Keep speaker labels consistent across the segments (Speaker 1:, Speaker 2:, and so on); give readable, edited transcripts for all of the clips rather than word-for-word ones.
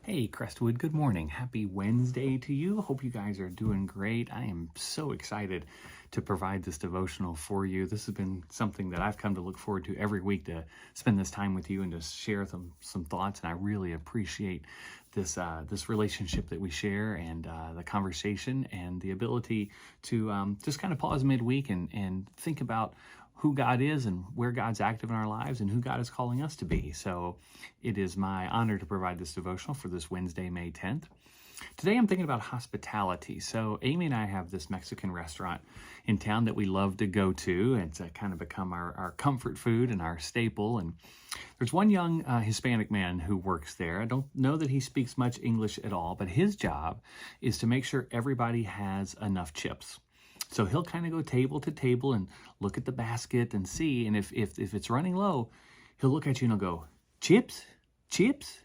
Speaker 1: Hey, Crestwood, good morning. Happy Wednesday to you. Hope you guys are doing great. I am so excited to provide this devotional for you. This has been something that I've come to look forward to every week to spend this time with you and to share some thoughts. And I really appreciate this relationship that we share and the conversation and the ability to just kind of pause midweek and think about who God is and where God's active in our lives and who God is calling us to be. So it is my honor to provide this devotional for this Wednesday, May 10th. Today I'm thinking about hospitality. So Amy and I have this Mexican restaurant in town that we love to go to. It's kind of become our comfort food and our staple. And there's one young Hispanic man who works there. I don't know that he speaks much English at all, but his job is to make sure everybody has enough chips. So he'll kind of go table to table and look at the basket and see. And if it's running low, he'll look at you and he'll go, chips, chips.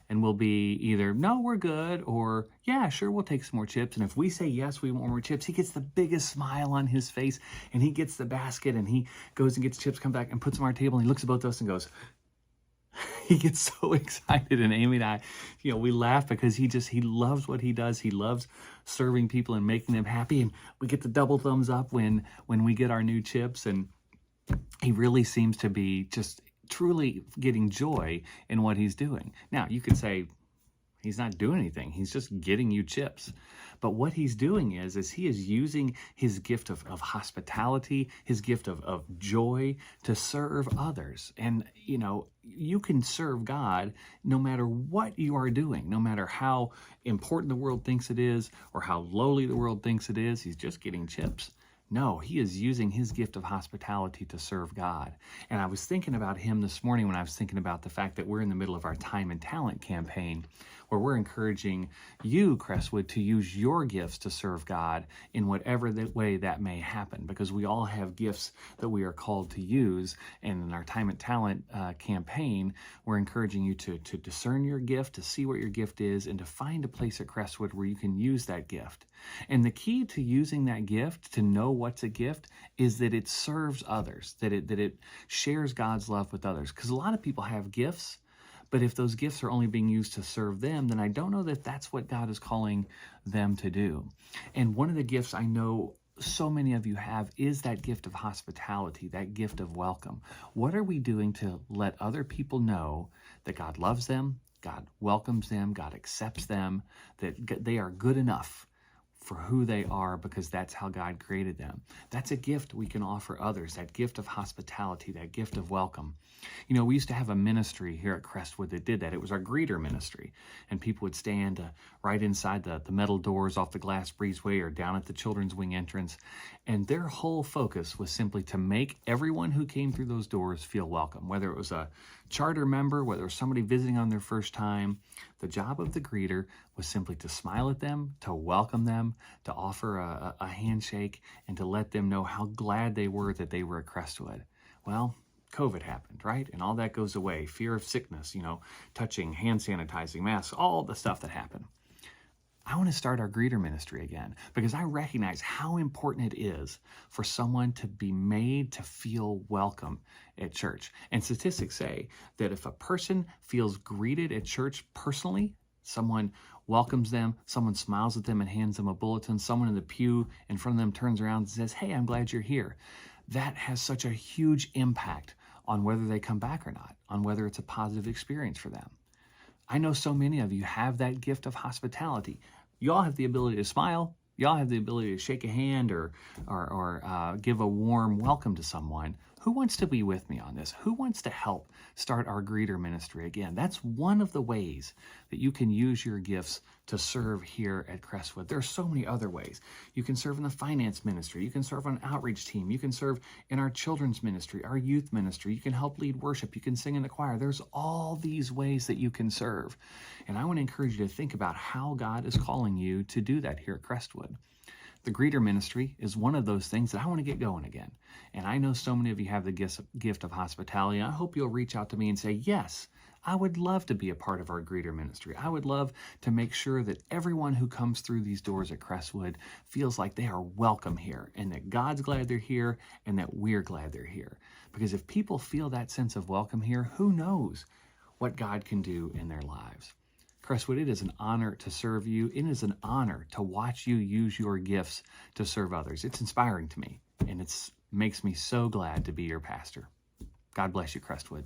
Speaker 1: And we'll be either, no, we're good, or yeah, sure, we'll take some more chips. And if we say, yes, we want more chips, he gets the biggest smile on his face and he gets the basket and he goes and gets chips, come back and puts them on our table. And he looks at both of us and goes, he gets so excited. And Amy and I, we laugh because he loves what he does. He loves serving people and making them happy. And we get the double thumbs up when we get our new chips. And he really seems to be just truly getting joy in what he's doing. Now, you could say he's not doing anything. He's just getting you chips. But what he's doing is he is using his gift of hospitality, his gift of joy to serve others. And, you can serve God no matter what you are doing, no matter how important the world thinks it is or how lowly the world thinks it is. He's just getting chips. No, he is using his gift of hospitality to serve God. And I was thinking about him this morning when I was thinking about the fact that we're in the middle of our Time and Talent campaign, where we're encouraging you, Crestwood, to use your gifts to serve God in whatever way that may happen, because we all have gifts that we are called to use. And in our Time and Talent campaign, we're encouraging you to discern your gift, to see what your gift is, and to find a place at Crestwood where you can use that gift. And the key to using that gift, to know what's a gift, is that it serves others, that it shares God's love with others. Because a lot of people have gifts, but if those gifts are only being used to serve them, then I don't know that that's what God is calling them to do. And one of the gifts I know so many of you have is that gift of hospitality, that gift of welcome. What are we doing to let other people know that God loves them, God welcomes them, God accepts them, that they are good enough for who they are, because that's how God created them? That's a gift we can offer others, that gift of hospitality, that gift of welcome. We used to have a ministry here at Crestwood that did that. It was our greeter ministry, and people would stand right inside the metal doors off the glass breezeway or down at the children's wing entrance, and their whole focus was simply to make everyone who came through those doors feel welcome, whether it was a charter member, whether it was somebody visiting on their first time. The job of the greeter was simply to smile at them, to welcome them, to offer a handshake, and to let them know how glad they were that they were at Crestwood. Well, COVID happened, right? And all that goes away. Fear of sickness, touching, hand sanitizing, masks, all the stuff that happened. I want to start our greeter ministry again, because I recognize how important it is for someone to be made to feel welcome at church. And statistics say that if a person feels greeted at church personally, someone welcomes them, someone smiles at them and hands them a bulletin, someone in the pew in front of them turns around and says, "Hey, I'm glad you're here," that has such a huge impact on whether they come back or not, on whether it's a positive experience for them. I know so many of you have that gift of hospitality. You all have the ability to smile. You all have the ability to shake a hand or give a warm welcome to someone. Who wants to be with me on this? Who wants to help start our greeter ministry again? That's one of the ways that you can use your gifts to serve here at Crestwood. There are so many other ways. You can serve in the finance ministry. You can serve on an outreach team. You can serve in our children's ministry, our youth ministry. You can help lead worship. You can sing in the choir. There's all these ways that you can serve. And I want to encourage you to think about how God is calling you to do that here at Crestwood. The greeter ministry is one of those things that I want to get going again. And I know so many of you have the gift of hospitality. I hope you'll reach out to me and say, yes, I would love to be a part of our greeter ministry. I would love to make sure that everyone who comes through these doors at Crestwood feels like they are welcome here, and that God's glad they're here, and that we're glad they're here. Because if people feel that sense of welcome here, who knows what God can do in their lives. Crestwood, it is an honor to serve you. It is an honor to watch you use your gifts to serve others. It's inspiring to me, and it makes me so glad to be your pastor. God bless you, Crestwood.